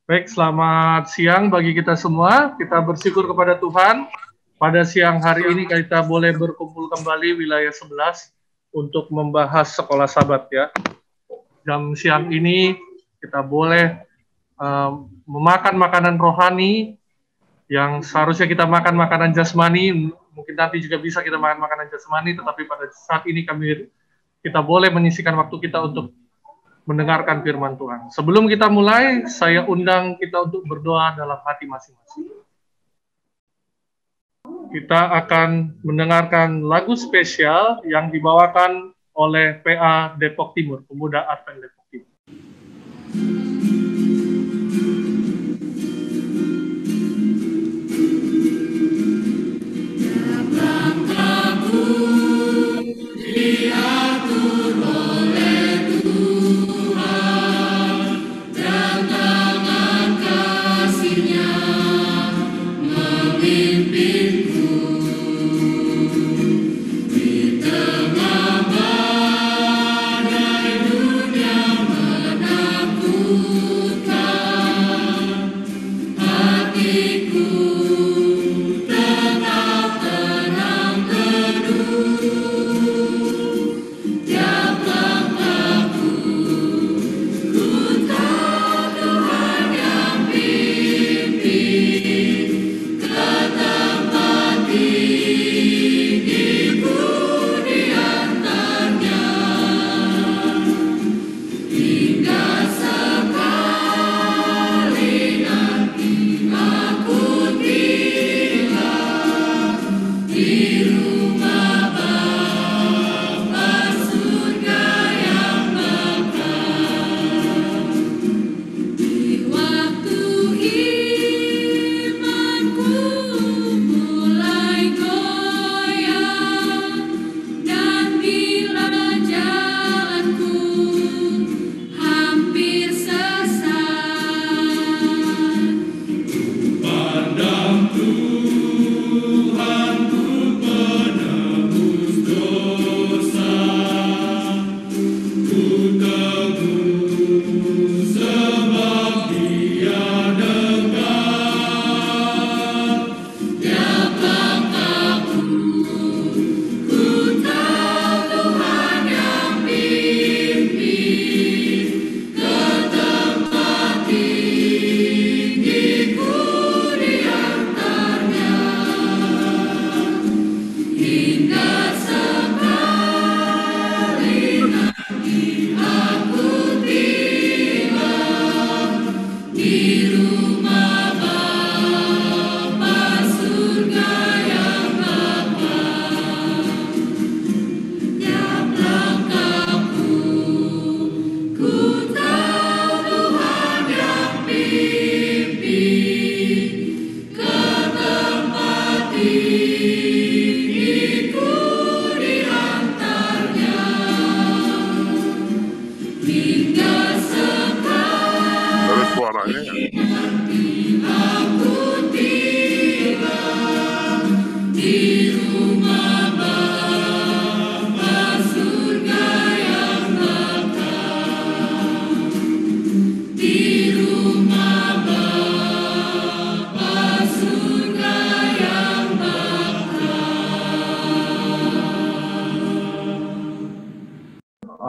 Baik, selamat siang bagi kita semua. Kita bersyukur kepada Tuhan. Pada siang hari ini kita boleh berkumpul kembali wilayah 11 untuk membahas sekolah Sabat ya. Jam siang ini kita boleh memakan makanan rohani yang seharusnya kita makan makanan jasmani. Mungkin nanti juga bisa kita makan makanan jasmani, tetapi pada saat ini kita boleh menyisihkan waktu kita untuk mendengarkan firman Tuhan. Sebelum kita mulai, saya undang kita untuk berdoa dalam hati masing-masing. Kita akan mendengarkan lagu spesial yang dibawakan oleh PA Depok Timur, Pemuda Advent Depok Timur.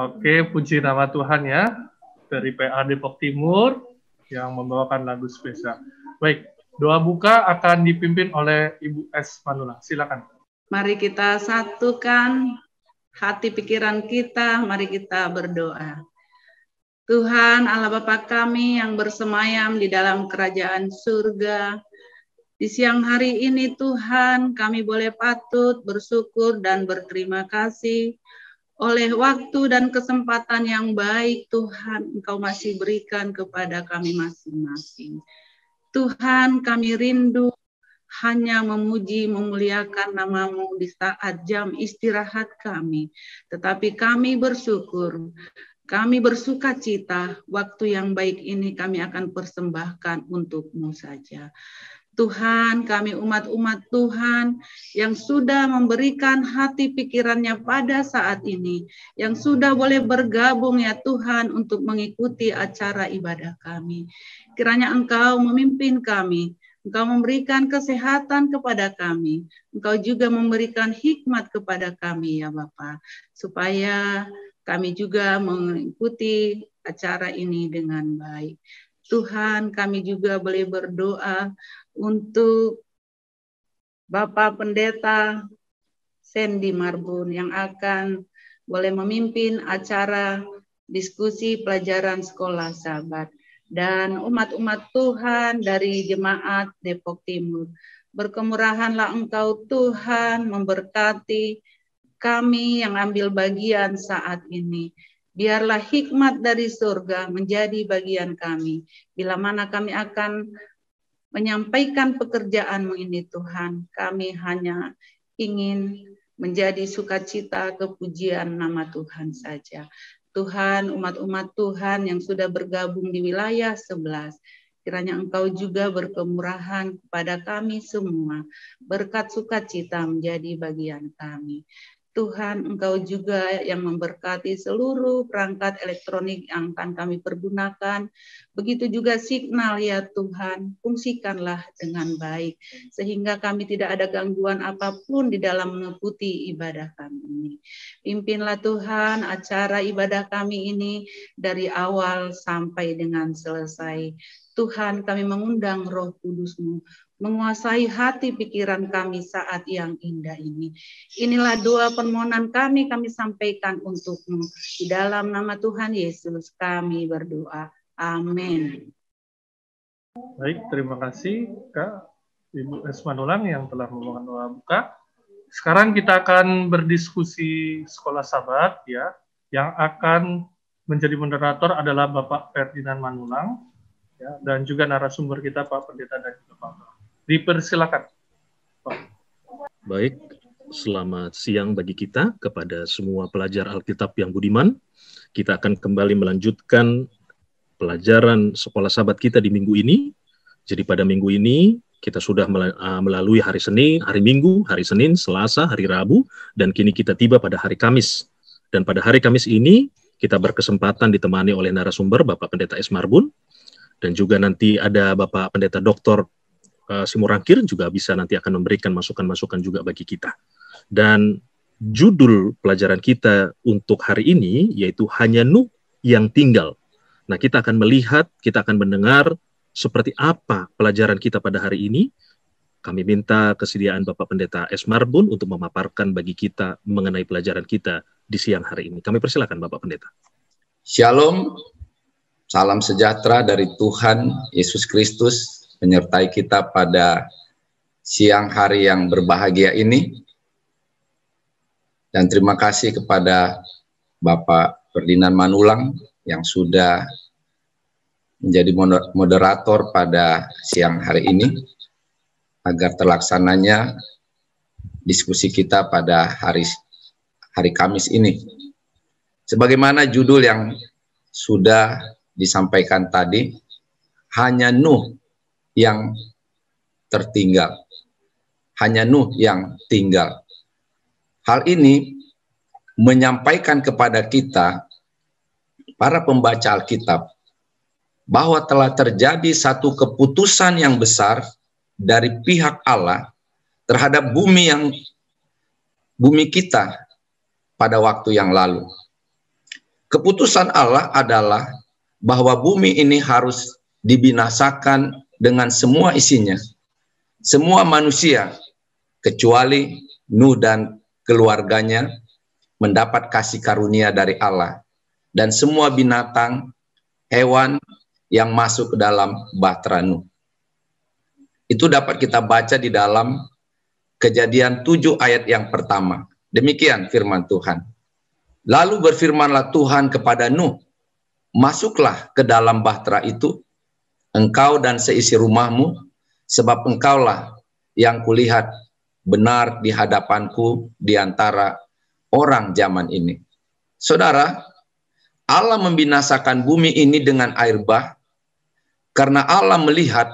Oke, puji nama Tuhan ya, dari PA Depok Timur yang membawakan lagu spesial. Baik, doa buka akan dipimpin oleh Ibu S. Manula. Silakan. Mari kita satukan hati pikiran kita, mari kita berdoa. Tuhan Allah Bapa kami yang bersemayam di dalam kerajaan surga, di siang hari ini Tuhan kami boleh patut bersyukur dan berterima kasih oleh waktu dan kesempatan yang baik Tuhan Engkau masih berikan kepada kami masing-masing. Tuhan kami rindu hanya memuji, memuliakan nama-Mu di saat jam istirahat kami. Tetapi kami bersyukur, kami bersuka cita, waktu yang baik ini kami akan persembahkan untuk-Mu saja. Tuhan, kami umat-umat Tuhan yang sudah memberikan hati pikirannya pada saat ini, yang sudah boleh bergabung ya Tuhan untuk mengikuti acara ibadah kami. Kiranya Engkau memimpin kami, Engkau memberikan kesehatan kepada kami, Engkau juga memberikan hikmat kepada kami ya Bapa, supaya kami juga mengikuti acara ini dengan baik. Tuhan, kami juga boleh berdoa untuk Bapak Pendeta Sandy Marbun yang akan boleh memimpin acara diskusi pelajaran sekolah Sabat. Dan umat-umat Tuhan dari Jemaat Depok Timur, berkemurahanlah Engkau Tuhan memberkati kami yang ambil bagian saat ini. Biarlah hikmat dari surga menjadi bagian kami. Bila mana kami akan menyampaikan pekerjaan-Mu ini Tuhan, kami hanya ingin menjadi sukacita kepujian nama Tuhan saja. Tuhan, umat-umat Tuhan yang sudah bergabung di wilayah 11, kiranya Engkau juga berkemurahan kepada kami semua. Berkat sukacita menjadi bagian kami. Tuhan, Engkau juga yang memberkati seluruh perangkat elektronik yang akan kami pergunakan. Begitu juga signal ya Tuhan, fungsikanlah dengan baik. Sehingga kami tidak ada gangguan apapun di dalam mengikuti ibadah kami ini. Pimpinlah Tuhan acara ibadah kami ini dari awal sampai dengan selesai. Tuhan, kami mengundang Roh Kudus-Mu menguasai hati pikiran kami saat yang indah ini. Inilah doa permohonan kami sampaikan untuk-Mu. Di dalam nama Tuhan Yesus kami berdoa. Amin. Baik, terima kasih Kak Ibu Esmanulang yang telah membawakan doa buka. Sekarang kita akan berdiskusi sekolah Sabat ya. Yang akan menjadi moderator adalah Bapak Ferdinand Manulang ya, dan juga narasumber kita Pak Pendeta dan juga Pak. Dipersilakan. Baik, selamat siang bagi kita kepada semua pelajar Alkitab yang budiman. Kita akan kembali melanjutkan pelajaran sekolah Sabat kita di minggu ini. Jadi pada minggu ini kita sudah melalui hari Senin, hari Minggu, hari Senin, Selasa, hari Rabu, dan kini kita tiba pada hari Kamis. Dan pada hari Kamis ini kita berkesempatan ditemani oleh narasumber Bapak Pendeta S. Marbun, dan juga nanti ada Bapak Pendeta Dr. Simorangkir juga bisa nanti akan memberikan masukan-masukan juga bagi kita. Dan judul pelajaran kita untuk hari ini yaitu hanya Nuh yang tinggal. Nah, kita akan melihat, kita akan mendengar seperti apa pelajaran kita pada hari ini. Kami minta kesediaan Bapak Pendeta S. Marbun untuk memaparkan bagi kita mengenai pelajaran kita di siang hari ini. Kami persilakan Bapak Pendeta. Shalom, salam sejahtera dari Tuhan Yesus Kristus menyertai kita pada siang hari yang berbahagia ini. Dan terima kasih kepada Bapak Ferdinand Manulang yang sudah menjadi moderator pada siang hari ini, agar terlaksananya diskusi kita pada hari Kamis ini. Sebagaimana judul yang sudah disampaikan tadi, hanya Nuh yang tertinggal. Hanya Nuh yang tinggal. Hal ini menyampaikan kepada kita, para pembaca Alkitab, bahwa telah terjadi satu keputusan yang besar dari pihak Allah terhadap bumi kita pada waktu yang lalu. Keputusan Allah adalah bahwa bumi ini harus dibinasakan dengan semua isinya, semua manusia, kecuali Nuh dan keluarganya mendapat kasih karunia dari Allah, dan semua binatang, hewan yang masuk ke dalam bahtera Nuh. Itu dapat kita baca di dalam Kejadian 7 ayat yang pertama. Demikian firman Tuhan. Lalu berfirmanlah Tuhan kepada Nuh, masuklah ke dalam bahtera itu, engkau dan seisi rumahmu, sebab engkaulah yang kulihat benar di hadapanku di antara orang zaman ini. Saudara, Allah membinasakan bumi ini dengan air bah, karena Allah melihat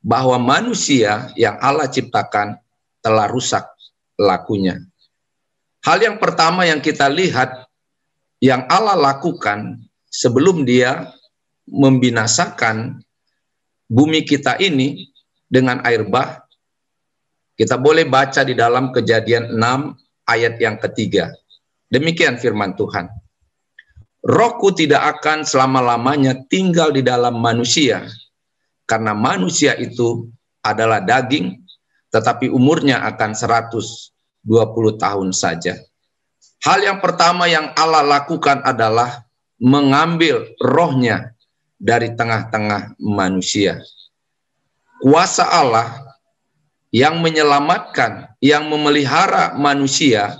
bahwa manusia yang Allah ciptakan telah rusak lakunya. Hal yang pertama yang kita lihat yang Allah lakukan sebelum Dia membinasakan bumi kita ini dengan air bah, kita boleh baca di dalam Kejadian 6 ayat yang ketiga. Demikian firman Tuhan. Rohku tidak akan selama-lamanya tinggal di dalam manusia, karena manusia itu adalah daging, tetapi umurnya akan 120 tahun saja. Hal yang pertama yang Allah lakukan adalah mengambil rohnya dari tengah-tengah manusia. Kuasa Allah yang menyelamatkan, yang memelihara manusia,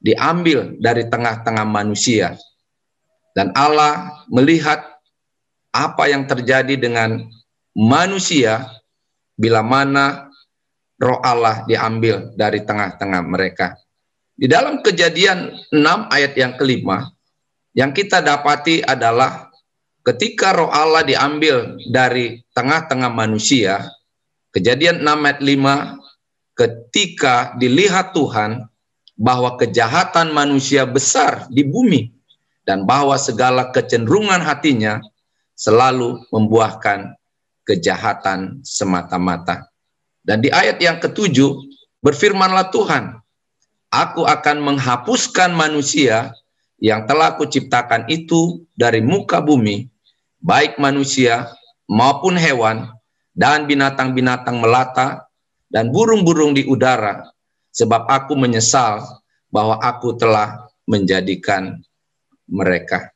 diambil dari tengah-tengah manusia. Dan Allah melihat apa yang terjadi dengan manusia bila mana roh Allah diambil dari tengah-tengah mereka. Di dalam Kejadian 6 ayat yang kelima, yang kita dapati adalah ketika roh Allah diambil dari tengah-tengah manusia, Kejadian 6 ayat 5, ketika dilihat Tuhan bahwa kejahatan manusia besar di bumi dan bahwa segala kecenderungan hatinya selalu membuahkan kejahatan semata-mata. Dan di ayat yang ketujuh, berfirmanlah Tuhan, aku akan menghapuskan manusia yang telah kuciptakan itu dari muka bumi, baik manusia maupun hewan, dan binatang-binatang melata, dan burung-burung di udara, sebab aku menyesal bahwa aku telah menjadikan mereka.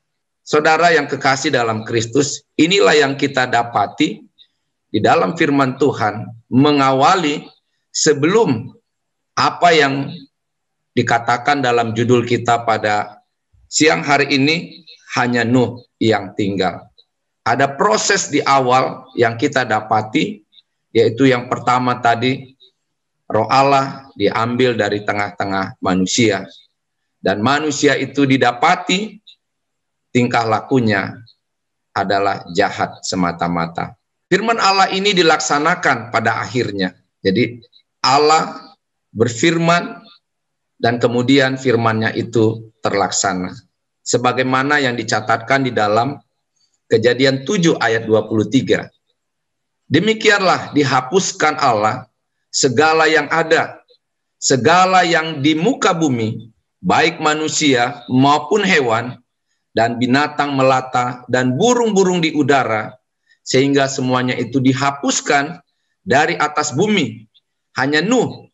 Saudara yang kekasih dalam Kristus, inilah yang kita dapati di dalam firman Tuhan, mengawali sebelum apa yang dikatakan dalam judul kita pada siang hari ini, hanya Nuh yang tinggal. Ada proses di awal yang kita dapati, yaitu yang pertama tadi, roh Allah diambil dari tengah-tengah manusia. Dan manusia itu didapati tingkah lakunya adalah jahat semata-mata. Firman Allah ini dilaksanakan pada akhirnya. Jadi Allah berfirman dan kemudian firman-Nya itu terlaksana. Sebagaimana yang dicatatkan di dalam Kejadian 7 ayat 23. Demikianlah dihapuskan Allah segala yang ada, segala yang di muka bumi, baik manusia maupun hewan, dan binatang melata, dan burung-burung di udara, sehingga semuanya itu dihapuskan dari atas bumi. Hanya Nuh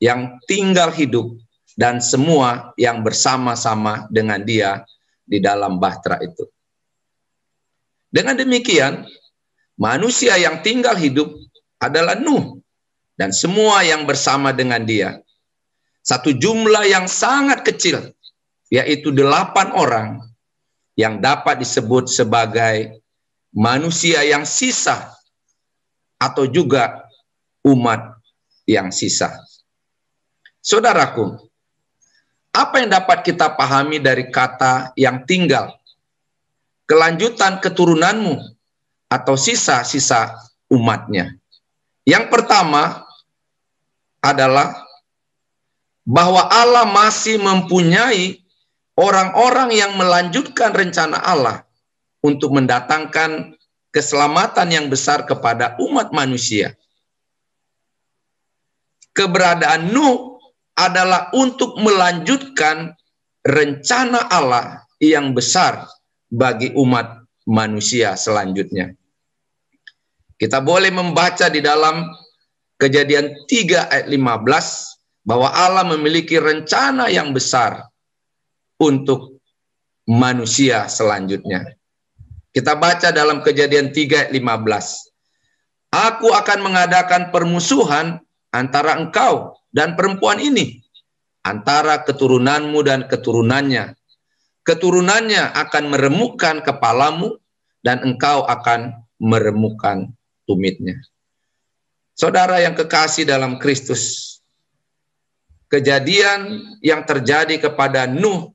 yang tinggal hidup, dan semua yang bersama-sama dengan dia di dalam bahtera itu. Dengan demikian, manusia yang tinggal hidup adalah Nuh dan semua yang bersama dengan dia. Satu jumlah yang sangat kecil, yaitu 8 orang yang dapat disebut sebagai manusia yang sisa atau juga umat yang sisa. Saudaraku, apa yang dapat kita pahami dari kata yang tinggal? Kelanjutan keturunanmu atau sisa-sisa umatnya. Yang pertama adalah bahwa Allah masih mempunyai orang-orang yang melanjutkan rencana Allah untuk mendatangkan keselamatan yang besar kepada umat manusia. Keberadaan Nuh adalah untuk melanjutkan rencana Allah yang besar bagi umat manusia selanjutnya. Kita boleh membaca di dalam Kejadian 3 ayat 15 bahwa Allah memiliki rencana yang besar untuk manusia selanjutnya. Kita baca dalam Kejadian 3 ayat 15. Aku akan mengadakan permusuhan antara engkau dan perempuan ini, antara keturunanmu dan keturunannya. Keturunannya akan meremukkan kepalamu, dan engkau akan meremukkan tumitnya. Saudara yang kekasih dalam Kristus, kejadian yang terjadi kepada Nuh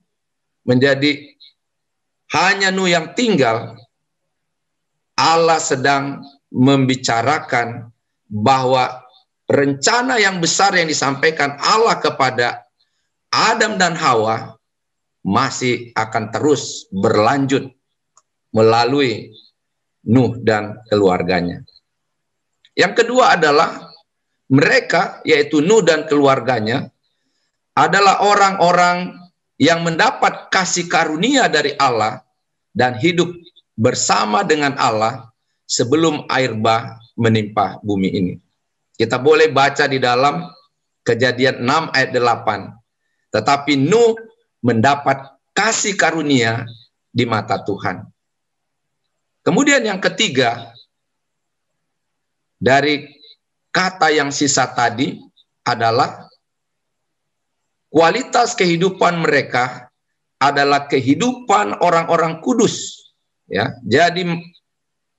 menjadi hanya Nuh yang tinggal. Allah sedang membicarakan bahwa rencana yang besar yang disampaikan Allah kepada Adam dan Hawa masih akan terus berlanjut melalui Nuh dan keluarganya. Yang kedua adalah mereka, yaitu Nuh dan keluarganya, adalah orang-orang yang mendapat kasih karunia dari Allah dan hidup bersama dengan Allah sebelum air bah menimpa bumi ini. Kita boleh baca di dalam Kejadian 6 ayat 8. Tetapi Nuh mendapat kasih karunia di mata Tuhan. Kemudian yang ketiga, dari kata yang sisa tadi adalah kualitas kehidupan mereka adalah kehidupan orang-orang kudus. Ya, jadi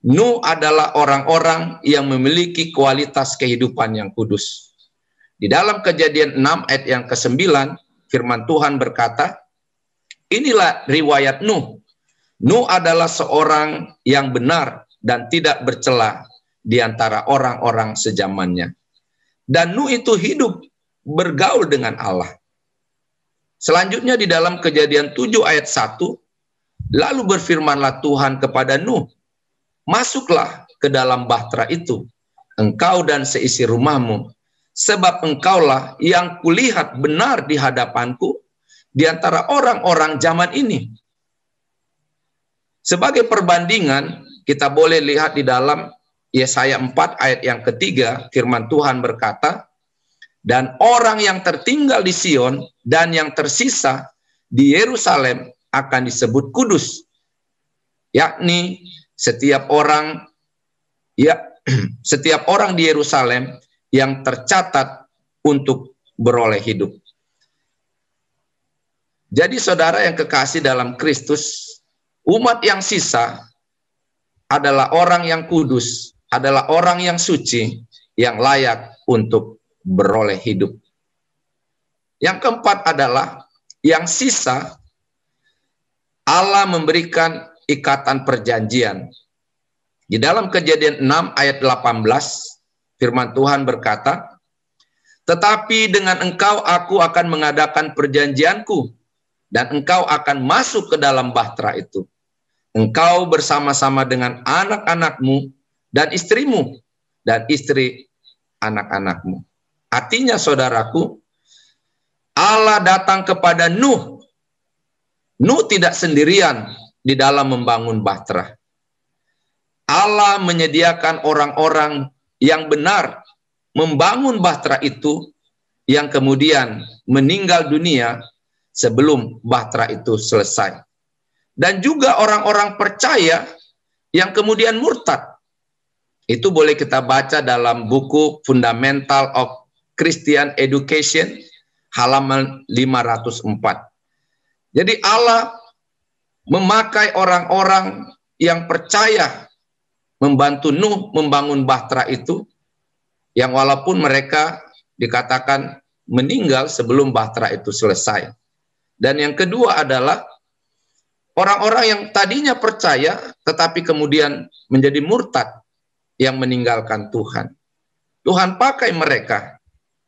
Nuh adalah orang-orang yang memiliki kualitas kehidupan yang kudus. Di dalam Kejadian 6 ayat yang ke-9, firman Tuhan berkata, inilah riwayat Nuh. Nuh adalah seorang yang benar dan tidak bercela di antara orang-orang sezamannya. Dan Nuh itu hidup bergaul dengan Allah. Selanjutnya di dalam Kejadian 7 ayat 1, lalu berfirmanlah Tuhan kepada Nuh, masuklah ke dalam bahtera itu, engkau dan seisi rumahmu, sebab engkaulah yang kulihat benar di hadapanku di antara orang-orang zaman ini. Sebagai perbandingan, kita boleh lihat di dalam Yesaya 4 ayat yang ketiga, firman Tuhan berkata, dan orang yang tertinggal di Sion dan yang tersisa di Yerusalem akan disebut kudus, yakni setiap orang di Yerusalem yang tercatat untuk beroleh hidup. Jadi saudara yang kekasih dalam Kristus, umat yang sisa adalah orang yang kudus, adalah orang yang suci, yang layak untuk beroleh hidup. Yang keempat adalah yang sisa, Allah memberikan ikatan perjanjian. Di dalam Kejadian 6 ayat 18, firman Tuhan berkata, tetapi dengan engkau aku akan mengadakan perjanjianku, dan engkau akan masuk ke dalam bahtera itu. Engkau bersama-sama dengan anak-anakmu dan istrimu, dan istri anak-anakmu. Artinya saudaraku, Allah datang kepada Nuh. Nuh tidak sendirian di dalam membangun bahtera. Allah menyediakan orang-orang yang benar membangun bahtera itu, yang kemudian meninggal dunia sebelum bahtera itu selesai. Dan juga orang-orang percaya yang kemudian murtad. Itu boleh kita baca dalam buku Fundamental of Christian Education, halaman 504. Jadi Allah memakai orang-orang yang percaya membantu Nuh membangun bahtera itu, yang walaupun mereka dikatakan meninggal sebelum bahtera itu selesai. Dan yang kedua adalah orang-orang yang tadinya percaya tetapi kemudian menjadi murtad, yang meninggalkan Tuhan. Tuhan pakai mereka,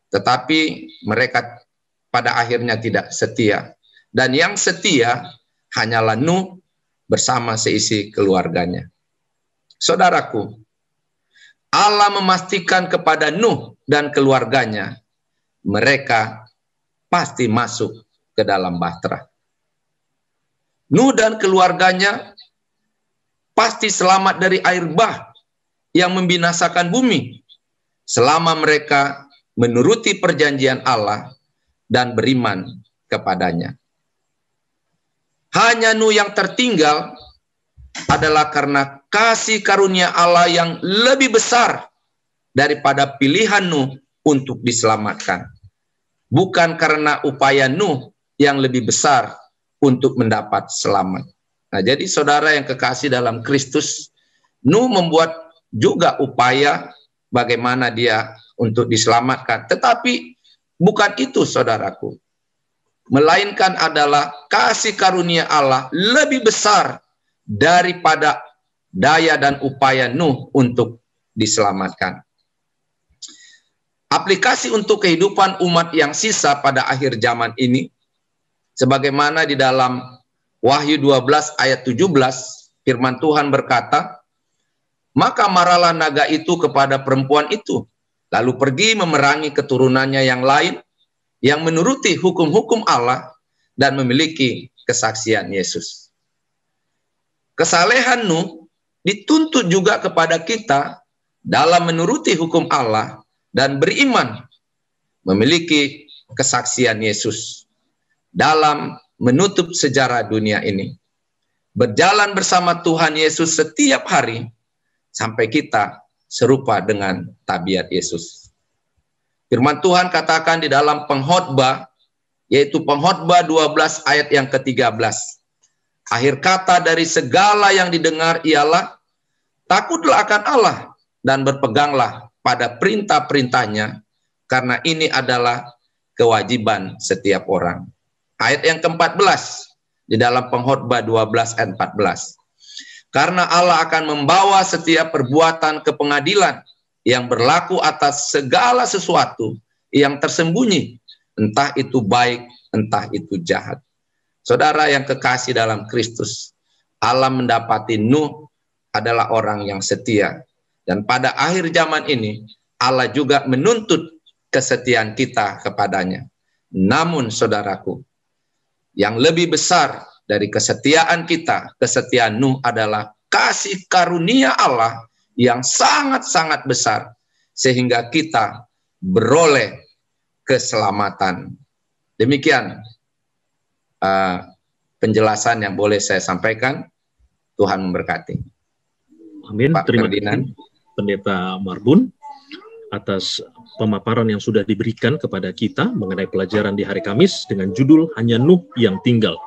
tetapi mereka pada akhirnya tidak setia. Dan yang setia hanyalah Nuh bersama seisi keluarganya. Saudaraku, Allah memastikan kepada Nuh dan keluarganya, mereka pasti masuk ke dalam bahtera. Nuh dan keluarganya pasti selamat dari air bah yang membinasakan bumi, selama mereka menuruti perjanjian Allah dan beriman kepadanya. Hanya Nuh yang tertinggal adalah karena kasih karunia Allah yang lebih besar daripada pilihan Nuh untuk diselamatkan. Bukan karena upaya Nuh yang lebih besar untuk mendapat selamat. Nah, jadi saudara yang kekasih dalam Kristus, Nuh membuat juga upaya bagaimana dia untuk diselamatkan. Tetapi bukan itu saudaraku. Melainkan adalah kasih karunia Allah lebih besar daripada daya dan upaya Nuh untuk diselamatkan. Aplikasi untuk kehidupan umat yang sisa pada akhir zaman ini, sebagaimana di dalam Wahyu 12 ayat 17, firman Tuhan berkata, maka marahlah naga itu kepada perempuan itu, lalu pergi memerangi keturunannya yang lain, yang menuruti hukum-hukum Allah dan memiliki kesaksian Yesus. Kesalehan Nuh dituntut juga kepada kita dalam menuruti hukum Allah dan beriman, memiliki kesaksian Yesus dalam menutup sejarah dunia ini. Berjalan bersama Tuhan Yesus setiap hari sampai kita serupa dengan tabiat Yesus. Firman Tuhan katakan di dalam Pengkhotbah, yaitu Pengkhotbah 12 ayat yang ke-13. Akhir kata dari segala yang didengar ialah, takutlah akan Allah dan berpeganglah pada perintah-perintahnya, karena ini adalah kewajiban setiap orang. Ayat yang ke-14 di dalam Pengkhotbah 12 ayat 14. Karena Allah akan membawa setiap perbuatan ke pengadilan yang berlaku atas segala sesuatu yang tersembunyi, entah itu baik, entah itu jahat. Saudara yang kekasih dalam Kristus, Allah mendapati Nuh adalah orang yang setia. Dan pada akhir zaman ini, Allah juga menuntut kesetiaan kita kepadanya. Namun saudaraku, yang lebih besar dari kesetiaan kita, kesetiaan Nuh adalah kasih karunia Allah yang sangat-sangat besar, sehingga kita beroleh keselamatan. Demikian penjelasan yang boleh saya sampaikan. Tuhan memberkati. Amin. Pak Terima Ferdinand. kasih Pendeta Marbun atas pemaparan yang sudah diberikan kepada kita mengenai pelajaran di hari Kamis dengan judul Hanya Nuh yang Tinggal.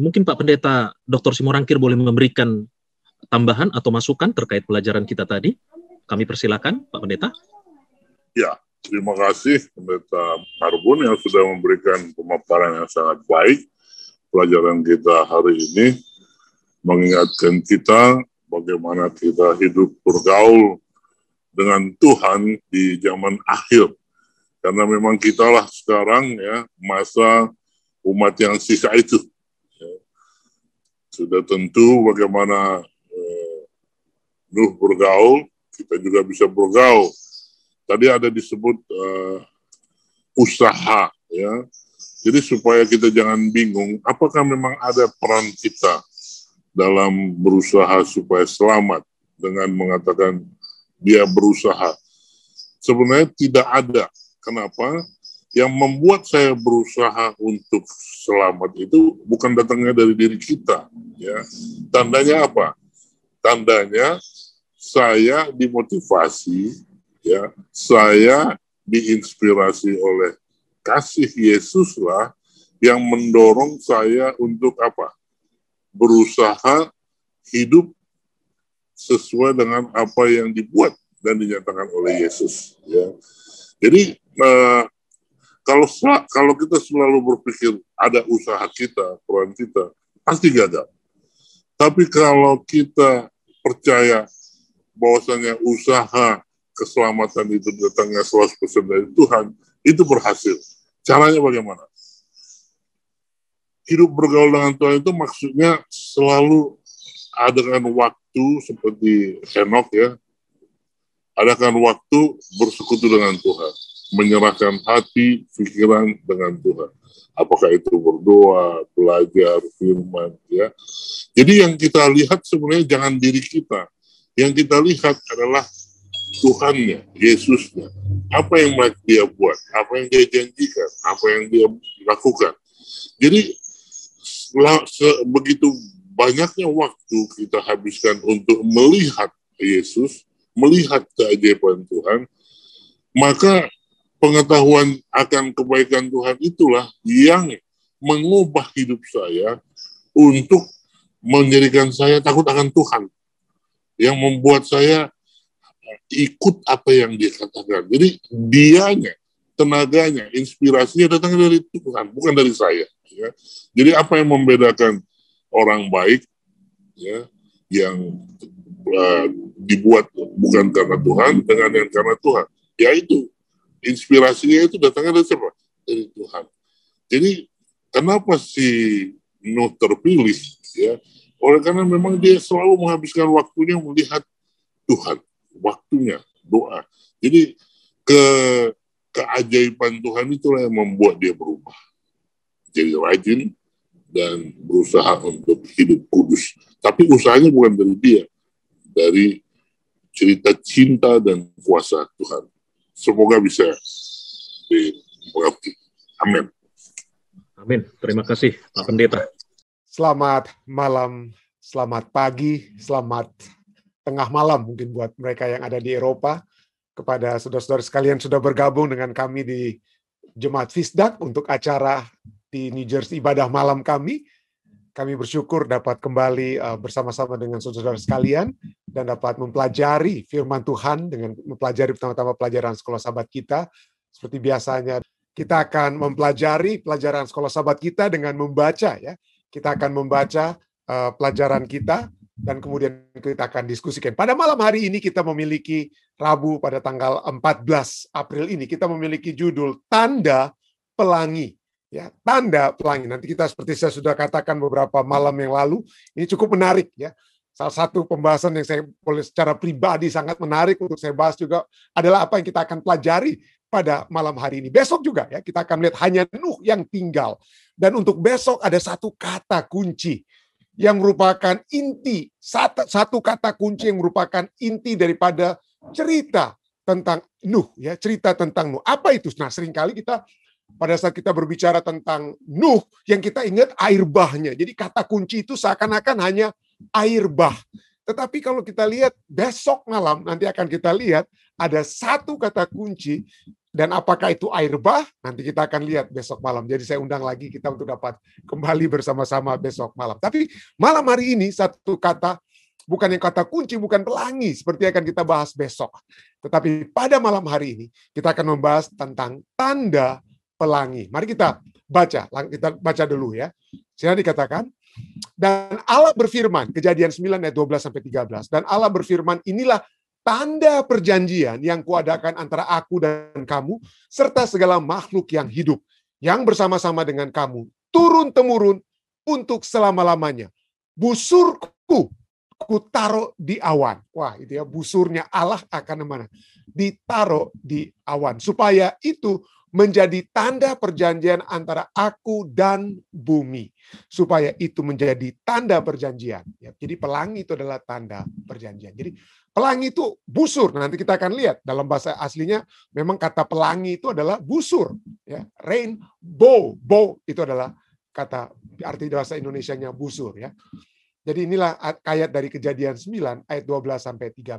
Mungkin Pak Pendeta Dr. Simorangkir boleh memberikan tambahan atau masukan terkait pelajaran kita tadi. Kami persilakan Pak Pendeta. Ya, terima kasih Pendeta Marbun yang sudah memberikan pemaparan yang sangat baik. Pelajaran kita hari ini mengingatkan kita bagaimana kita hidup bergaul dengan Tuhan di zaman akhir. Karena memang kitalah sekarang ya masa umat yang sisa itu. Ya. Sudah tentu bagaimana Nuh bergaul, kita juga bisa bergaul. Tadi ada disebut usaha, ya. Jadi supaya kita jangan bingung, apakah memang ada peran kita dalam berusaha supaya selamat dengan mengatakan dia berusaha. Sebenarnya tidak ada. Kenapa? Yang membuat saya berusaha untuk selamat itu bukan datangnya dari diri kita. Ya. Tandanya apa? Tandanya saya dimotivasi, ya, saya diinspirasi oleh kasih Yesus lah yang mendorong saya untuk apa? Berusaha hidup sesuai dengan apa yang dibuat dan dinyatakan oleh Yesus. Ya. Jadi kalau kita selalu berpikir ada usaha kita, peran kita, pasti gagal. Tapi kalau kita percaya bahwasanya usaha keselamatan itu datangnya 100% dari Tuhan, itu berhasil. Caranya bagaimana? Hidup bergaul dengan Tuhan itu maksudnya selalu adakan waktu seperti Henok, ya, adakan waktu bersekutu dengan Tuhan, menyerahkan hati, pikiran dengan Tuhan. Apakah itu berdoa, belajar firman, ya. Jadi yang kita lihat sebenarnya jangan diri kita. Yang kita lihat adalah Tuhannya, Yesusnya. Apa yang dia buat, apa yang dia janjikan, apa yang dia lakukan. Jadi begitu banyaknya waktu kita habiskan untuk melihat Yesus, melihat keajaiban Tuhan, maka pengetahuan akan kebaikan Tuhan itulah yang mengubah hidup saya untuk menjadikan saya takut akan Tuhan, yang membuat saya ikut apa yang dia katakan. Jadi dianya, tenaganya, inspirasinya datang dari Tuhan, bukan dari saya. Ya. Jadi apa yang membedakan orang baik, ya, yang dibuat bukan karena Tuhan dengan yang karena Tuhan. Yaitu inspirasinya itu datangnya dari siapa? Dari Tuhan. Jadi kenapa si Nuh terpilih? Ya, oleh karena memang dia selalu menghabiskan waktunya melihat Tuhan, waktunya doa. Jadi keajaiban Tuhan itulah yang membuat dia berubah. Jadi rajin dan berusaha untuk hidup kudus. Tapi usahanya bukan dari dia, dari cerita cinta dan kuasa Tuhan. Semoga bisa dimengerti. Amin. Amin. Terima kasih, Pak Pendeta. Selamat malam, selamat pagi, selamat tengah malam mungkin buat mereka yang ada di Eropa. Kepada saudara-saudara sekalian sudah bergabung dengan kami di Jemaat Fisdak untuk acara di New Jersey ibadah malam kami. Kami bersyukur dapat kembali bersama-sama dengan saudara-saudara sekalian dan dapat mempelajari firman Tuhan dengan mempelajari pertama-tama pelajaran sekolah sahabat kita. Seperti biasanya kita akan mempelajari pelajaran sekolah sahabat kita dengan membaca ya. Kita akan membaca pelajaran kita dan kemudian kita akan diskusikan. Pada malam hari ini kita memiliki Rabu pada tanggal 14 April ini kita memiliki judul Tanda Pelangi. Ya, tanda pelangi. Nanti kita seperti saya sudah katakan beberapa malam yang lalu, ini cukup menarik ya. Salah satu pembahasan yang saya boleh secara pribadi sangat menarik untuk saya bahas juga adalah apa yang kita akan pelajari pada malam hari ini. Besok juga ya, kita akan melihat hanya Nuh yang tinggal. Dan untuk besok ada satu kata kunci yang merupakan inti, satu kata kunci yang merupakan inti daripada cerita tentang Nuh ya, cerita tentang Nuh. Apa itu? Nah, seringkali kita pada saat kita berbicara tentang Nuh, yang kita ingat air bahnya. Jadi kata kunci itu seakan-akan hanya air bah. Tetapi kalau kita lihat besok malam, nanti akan kita lihat ada satu kata kunci. Dan apakah itu air bah? Nanti kita akan lihat besok malam. Jadi saya undang lagi kita untuk dapat kembali bersama-sama besok malam. Tapi malam hari ini satu kata, bukan yang kata kunci, bukan pelangi. Seperti akan kita bahas besok. Tetapi pada malam hari ini, kita akan membahas tentang tanda pelangi. Mari kita baca dulu ya. Sini dikatakan, dan Allah berfirman, Kejadian 9 ayat 12 sampai 13. Dan Allah berfirman, inilah tanda perjanjian yang kuadakan antara aku dan kamu serta segala makhluk yang hidup yang bersama-sama dengan kamu turun-temurun untuk selama-lamanya. Busurku kutaruh di awan. Wah, itu ya, busurnya Allah akan kemana? Ditaruh di awan supaya itu menjadi tanda perjanjian antara aku dan bumi. Supaya itu menjadi tanda perjanjian. Ya, jadi pelangi itu adalah tanda perjanjian. Jadi pelangi itu busur. Nanti kita akan lihat dalam bahasa aslinya memang kata pelangi itu adalah busur. Ya, rainbow. Bow itu adalah kata arti bahasa Indonesianya busur. Ya. Jadi inilah ayat dari Kejadian 9 ayat 12 sampai 13.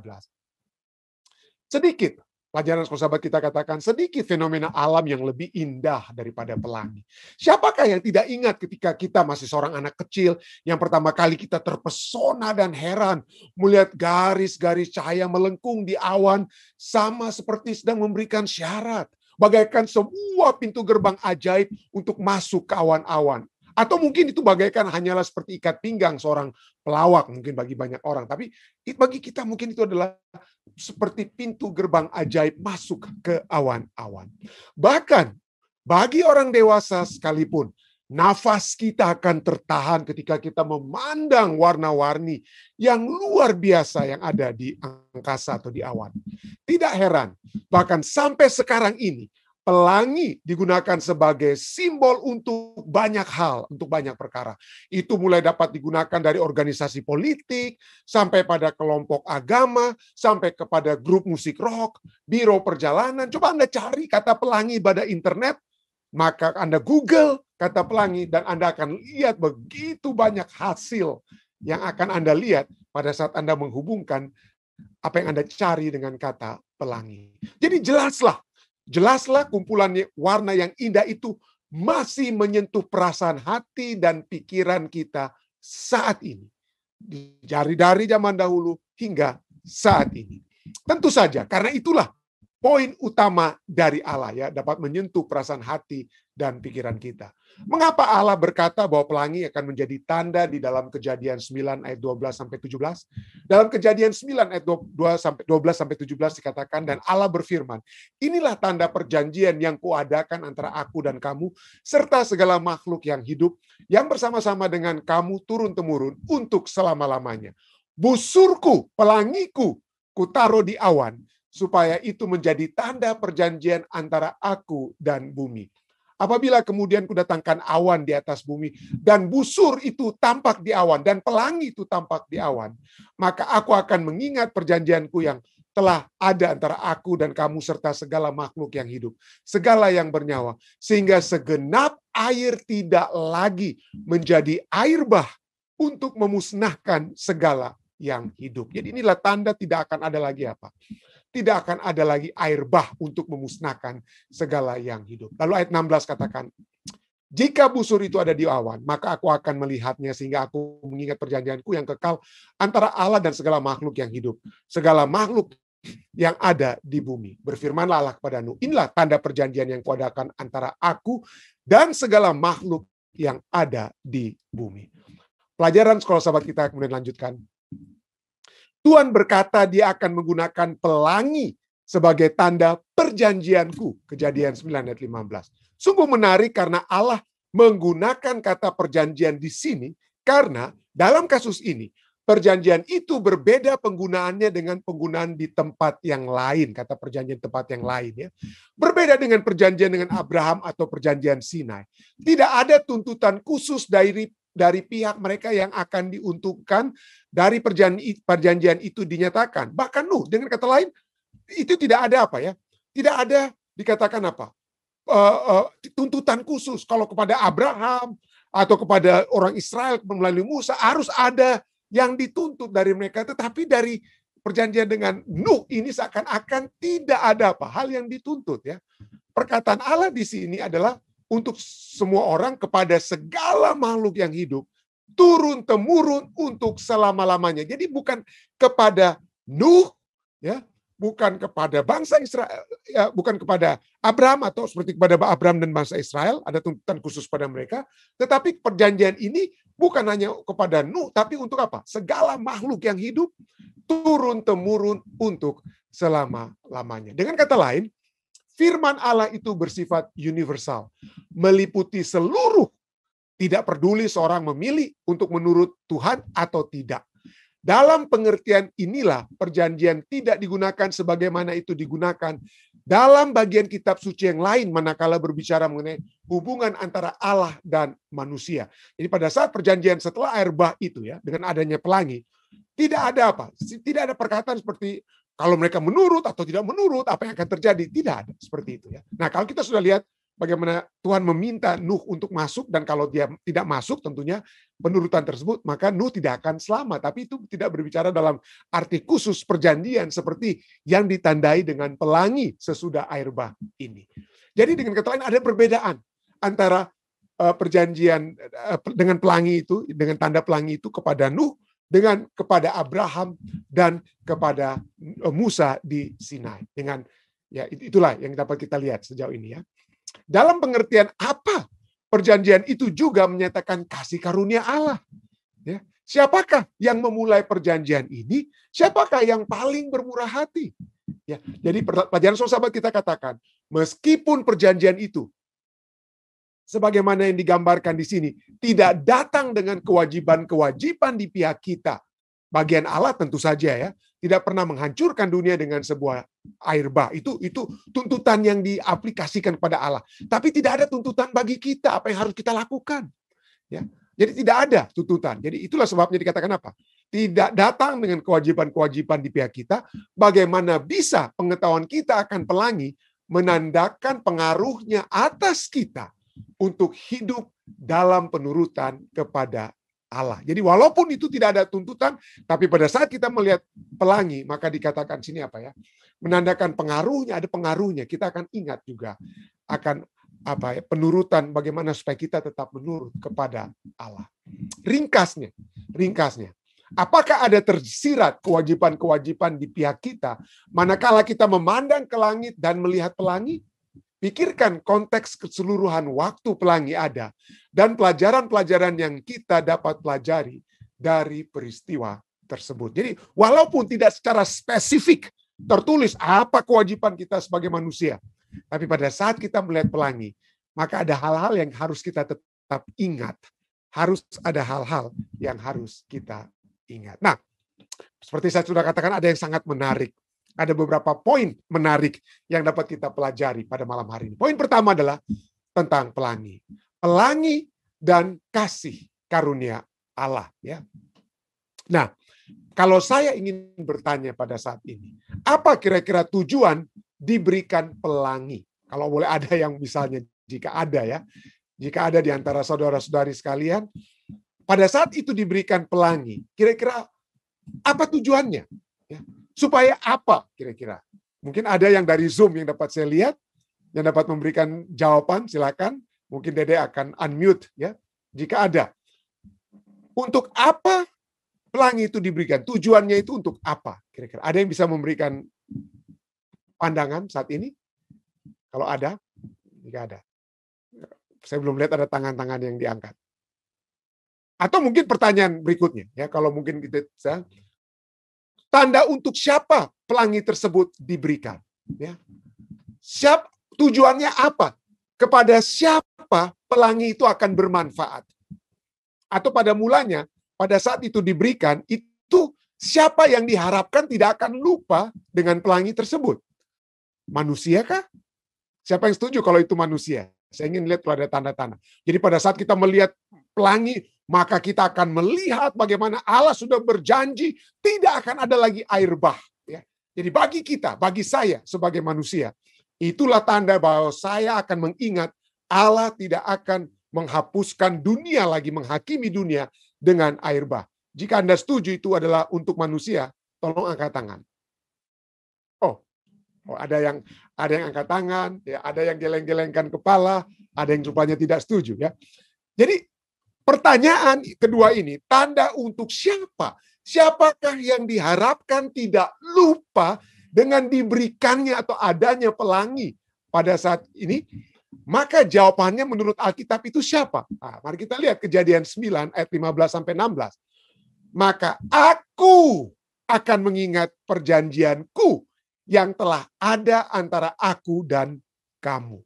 Sedikit pelajaran sekolah sahabat kita katakan, sedikit fenomena alam yang lebih indah daripada pelangi. Siapakah yang tidak ingat ketika kita masih seorang anak kecil, yang pertama kali kita terpesona dan heran melihat garis-garis cahaya melengkung di awan, sama seperti sedang memberikan syarat, bagaikan sebuah pintu gerbang ajaib untuk masuk ke awan-awan. Atau mungkin itu bagaikan hanyalah seperti ikat pinggang seorang pelawak mungkin bagi banyak orang. Tapi bagi kita mungkin itu adalah seperti pintu gerbang ajaib masuk ke awan-awan. Bahkan bagi orang dewasa sekalipun, nafas kita akan tertahan ketika kita memandang warna-warni yang luar biasa yang ada di angkasa atau di awan. Tidak heran, bahkan sampai sekarang ini, pelangi digunakan sebagai simbol untuk banyak hal, untuk banyak perkara. Itu mulai dapat digunakan dari organisasi politik, sampai pada kelompok agama, sampai kepada grup musik rock, biro perjalanan. Coba Anda cari kata pelangi pada internet, maka Anda Google kata pelangi, dan Anda akan lihat begitu banyak hasil yang akan Anda lihat pada saat Anda menghubungkan apa yang Anda cari dengan kata pelangi. Jadi jelaslah kumpulan warna yang indah itu masih menyentuh perasaan hati dan pikiran kita saat ini. Dari zaman dahulu hingga saat ini. Tentu saja, karena itulah poin utama dari Allah ya, dapat menyentuh perasaan hati dan pikiran kita. Mengapa Allah berkata bahwa pelangi akan menjadi tanda di dalam Kejadian 9 ayat 12-17? Dalam Kejadian 9 ayat 12-17 dikatakan, dan Allah berfirman, inilah tanda perjanjian yang kuadakan antara aku dan kamu, serta segala makhluk yang hidup, yang bersama-sama dengan kamu turun-temurun untuk selama-lamanya. Busurku, pelangiku, kutaruh di awan, supaya itu menjadi tanda perjanjian antara aku dan bumi. Apabila kemudian kudatangkan awan di atas bumi, dan busur itu tampak di awan, dan pelangi itu tampak di awan, maka aku akan mengingat perjanjianku yang telah ada antara aku dan kamu serta segala makhluk yang hidup, segala yang bernyawa, sehingga segenap air tidak lagi menjadi air bah untuk memusnahkan segala yang hidup. Jadi inilah tanda tidak akan ada lagi apa? Tidak akan ada lagi air bah untuk memusnahkan segala yang hidup. Lalu ayat 16 katakan, jika busur itu ada di awan, maka aku akan melihatnya sehingga aku mengingat perjanjianku yang kekal antara Allah dan segala makhluk yang hidup, segala makhluk yang ada di bumi. Berfirmanlah Allah kepada Nuh, inilah tanda perjanjian yang kuadakan antara aku dan segala makhluk yang ada di bumi. Pelajaran sekolah sahabat kita kemudian lanjutkan. Tuhan berkata dia akan menggunakan pelangi sebagai tanda perjanjianku. Kejadian 9 ayat 15. Sungguh menarik karena Allah menggunakan kata perjanjian di sini karena dalam kasus ini perjanjian itu berbeda penggunaannya dengan penggunaan di tempat yang lain. Kata perjanjian tempat yang lain ya. Berbeda dengan perjanjian dengan Abraham atau perjanjian Sinai. Tidak ada tuntutan khusus dari pihak mereka yang akan diuntungkan dari perjanjian itu dinyatakan. Bahkan Nuh, dengan kata lain, itu tidak ada apa ya? Tidak ada dikatakan apa? Tuntutan khusus. Kalau kepada Abraham atau kepada orang Israel melalui Musa, harus ada yang dituntut dari mereka. Tetapi dari perjanjian dengan Nuh ini seakan-akan tidak ada apa? Hal yang dituntut ya. Perkataan Allah di sini adalah untuk semua orang kepada segala makhluk yang hidup turun-temurun untuk selama-lamanya. Jadi bukan kepada Nuh ya, bukan kepada bangsa Israel, ya, bukan kepada Abraham atau seperti kepada Abraham dan bangsa Israel ada tuntutan khusus pada mereka, tetapi perjanjian ini bukan hanya kepada Nuh tapi untuk apa? Segala makhluk yang hidup turun-temurun untuk selama-lamanya. Dengan kata lain, firman Allah itu bersifat universal, meliputi seluruh, tidak peduli seorang memilih untuk menurut Tuhan atau tidak. Dalam pengertian inilah perjanjian tidak digunakan sebagaimana itu digunakan dalam bagian kitab suci yang lain manakala berbicara mengenai hubungan antara Allah dan manusia. Jadi pada saat perjanjian setelah air bah itu ya, dengan adanya pelangi, tidak ada apa? Tidak ada perkataan seperti kalau mereka menurut atau tidak menurut, apa yang akan terjadi? Tidak ada seperti itu ya. Nah, kalau kita sudah lihat bagaimana Tuhan meminta Nuh untuk masuk, dan kalau dia tidak masuk tentunya penurutan tersebut, maka Nuh tidak akan selamat. Tapi itu tidak berbicara dalam arti khusus perjanjian seperti yang ditandai dengan pelangi sesudah air bah ini. Jadi dengan kata lain ada perbedaan antara perjanjian dengan pelangi itu, dengan tanda pelangi itu kepada Nuh, dengan kepada Abraham dan kepada Musa di Sinai. Dengan ya itulah yang dapat kita lihat sejauh ini ya. Dalam pengertian apa perjanjian itu juga menyatakan kasih karunia Allah. Ya. Siapakah yang memulai perjanjian ini? Siapakah yang paling bermurah hati? Ya. Jadi pelajaran sahabat kita katakan, meskipun perjanjian itu sebagaimana yang digambarkan di sini tidak datang dengan kewajiban-kewajiban di pihak kita. Bagian Allah tentu saja ya, tidak pernah menghancurkan dunia dengan sebuah air bah. Itu tuntutan yang diaplikasikan kepada Allah. Tapi tidak ada tuntutan bagi kita apa yang harus kita lakukan. Ya. Jadi tidak ada tuntutan. Jadi itulah sebabnya dikatakan apa? Tidak datang dengan kewajiban-kewajiban di pihak kita. Bagaimana bisa pengetahuan kita akan pelangi menandakan pengaruhnya atas kita untuk hidup dalam penurutan kepada Allah. Jadi walaupun itu tidak ada tuntutan, tapi pada saat kita melihat pelangi, maka dikatakan sini apa ya? Menandakan pengaruhnya, ada pengaruhnya. Kita akan ingat juga akan apa ya? Penurutan bagaimana supaya kita tetap menurut kepada Allah. Ringkasnya. Apakah ada tersirat kewajiban-kewajiban di pihak kita manakala kita memandang ke langit dan melihat pelangi? pikirkan konteks keseluruhan waktu pelangi ada dan pelajaran-pelajaran yang kita dapat pelajari dari peristiwa tersebut. Jadi walaupun tidak secara spesifik tertulis apa kewajiban kita sebagai manusia, tapi pada saat kita melihat pelangi, maka ada hal-hal yang harus kita tetap ingat. Harus ada hal-hal yang harus kita ingat. Nah, seperti saya sudah katakan, ada yang sangat menarik. Ada beberapa poin menarik yang dapat kita pelajari pada malam hari ini. Poin pertama adalah tentang pelangi. Pelangi dan kasih karunia Allah. Ya. Nah, kalau saya ingin bertanya pada saat ini, apa kira-kira tujuan diberikan pelangi? Kalau boleh ada yang misalnya, jika ada ya, jika ada di antara saudara-saudari sekalian, pada saat itu diberikan pelangi, kira-kira apa tujuannya? Ya. Supaya apa kira-kira? Mungkin ada yang dari Zoom yang dapat saya lihat, yang dapat memberikan jawaban, silakan. Mungkin Dede akan unmute ya, jika ada. Untuk apa pelangi itu diberikan? Tujuannya itu untuk apa kira-kira? Ada yang bisa memberikan pandangan saat ini? Kalau ada, jika ada. Saya belum lihat ada tangan-tangan yang diangkat. Atau mungkin pertanyaan berikutnya, ya kalau mungkin kita tanda untuk siapa pelangi tersebut diberikan? Ya. Tujuannya apa? Kepada siapa pelangi itu akan bermanfaat? Atau pada mulanya, pada saat itu diberikan, itu siapa yang diharapkan tidak akan lupa dengan pelangi tersebut? Manusia kah? Siapa yang setuju kalau itu manusia? Saya ingin lihat kalau ada tanda-tanda. Jadi pada saat kita melihat pelangi, maka kita akan melihat bagaimana Allah sudah berjanji tidak akan ada lagi air bah. Ya. Jadi bagi kita, bagi saya sebagai manusia, itulah tanda bahwa saya akan mengingat Allah tidak akan menghapuskan dunia lagi, menghakimi dunia dengan air bah. Jika Anda setuju itu adalah untuk manusia, tolong angkat tangan. Oh, ada yang angkat tangan, ya, ada yang geleng-gelengkan kepala, ada yang rupanya tidak setuju. Ya. Jadi pertanyaan kedua ini, tanda untuk siapa? Siapakah yang diharapkan tidak lupa dengan diberikannya atau adanya pelangi pada saat ini? Maka jawabannya menurut Alkitab itu siapa? Nah, mari kita lihat Kejadian 9 ayat 15-16. Maka aku akan mengingat perjanjianku yang telah ada antara aku dan kamu.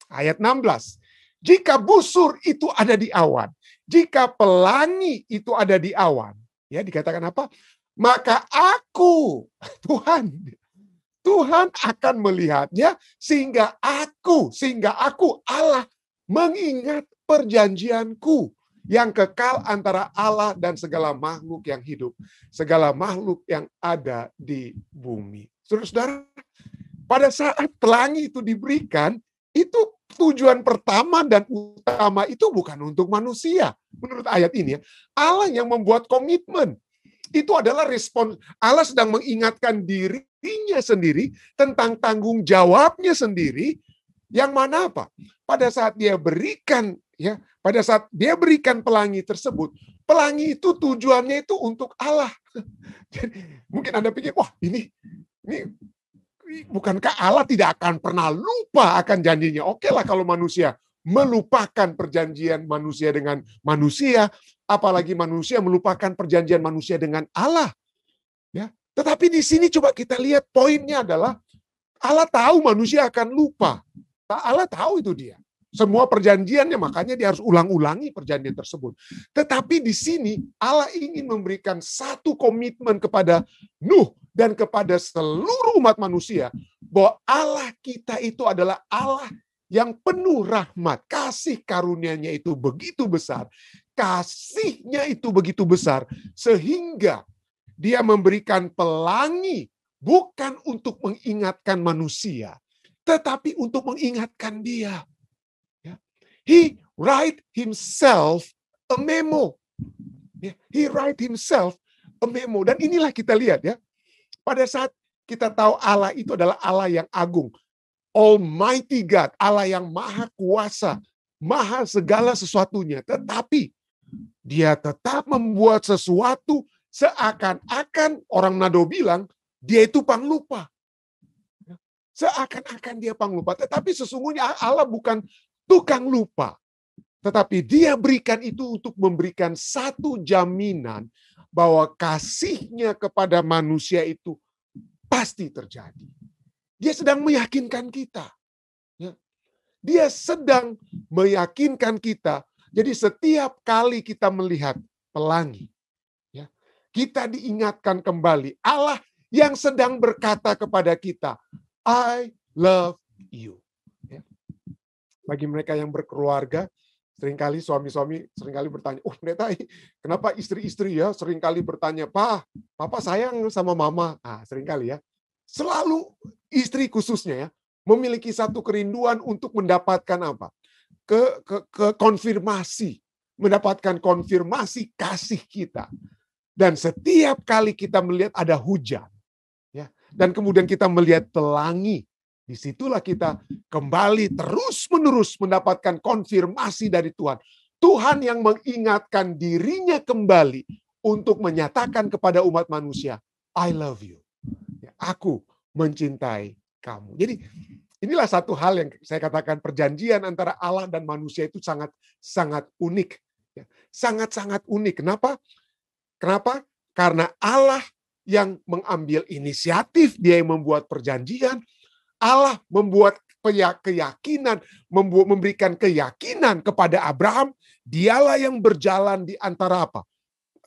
Ayat 16. Jika busur itu ada di awan, jika pelangi itu ada di awan, ya dikatakan apa? Maka aku, Tuhan akan melihatnya sehingga aku Allah mengingat perjanjianku yang kekal antara Allah dan segala makhluk yang hidup, segala makhluk yang ada di bumi. Saudara-saudara, pada saat pelangi itu diberikan, itu tujuan pertama dan utama itu bukan untuk manusia. Menurut ayat ini, Allah yang membuat komitmen. Itu adalah respon. Allah sedang mengingatkan dirinya sendiri tentang tanggung jawabnya sendiri. Yang mana apa? Pada saat dia berikan, ya, pada saat dia berikan pelangi tersebut, pelangi itu tujuannya itu untuk Allah. Jadi, mungkin Anda pikir, wah ini bukankah Allah tidak akan pernah lupa akan janjinya? Oke lah kalau manusia melupakan perjanjian manusia dengan manusia, apalagi manusia melupakan perjanjian manusia dengan Allah. Ya, tetapi di sini coba kita lihat poinnya adalah Allah tahu manusia akan lupa. Allah tahu itu dia. Semua perjanjiannya, makanya dia harus ulang-ulangi perjanjian tersebut. Tetapi di sini Allah ingin memberikan satu komitmen kepada Nuh dan kepada seluruh umat manusia bahwa Allah kita itu adalah Allah yang penuh rahmat. Kasih karunia-Nya itu begitu besar. Kasih-Nya itu begitu besar sehingga dia memberikan pelangi bukan untuk mengingatkan manusia, tetapi untuk mengingatkan dia. He write himself a memo. He write himself a memo. Dan inilah kita lihat ya. Pada saat kita tahu Allah itu adalah Allah yang agung. Almighty God, Allah yang maha kuasa, maha segala sesuatunya. Tetapi dia tetap membuat sesuatu seakan-akan orang Manado bilang dia itu panglupa. Seakan-akan dia panglupa. Tetapi sesungguhnya Allah bukan tukang lupa. Tetapi dia berikan itu untuk memberikan satu jaminan bahwa kasihnya kepada manusia itu pasti terjadi. Dia sedang meyakinkan kita. Dia sedang meyakinkan kita. Jadi setiap kali kita melihat pelangi, kita diingatkan kembali Allah yang sedang berkata kepada kita, I love you. Bagi mereka yang berkeluarga, seringkali suami-suami seringkali bertanya, pendeta, kenapa istri-istri ya seringkali bertanya, Papa sayang sama mama. Seringkali ya. Selalu istri khususnya ya, memiliki satu kerinduan untuk mendapatkan apa? Konfirmasi. Mendapatkan konfirmasi kasih kita. Dan setiap kali kita melihat ada hujan, ya, dan kemudian kita melihat pelangi, disitulah kita kembali terus-menerus mendapatkan konfirmasi dari Tuhan. Tuhan yang mengingatkan dirinya kembali untuk menyatakan kepada umat manusia, I love you. Aku mencintai kamu. Jadi inilah satu hal yang saya katakan perjanjian antara Allah dan manusia itu sangat unik. Sangat-sangat unik. Kenapa? Karena Allah yang mengambil inisiatif, dia yang membuat perjanjian, Allah membuat keyakinan, memberikan keyakinan kepada Abraham, dialah yang berjalan di antara apa?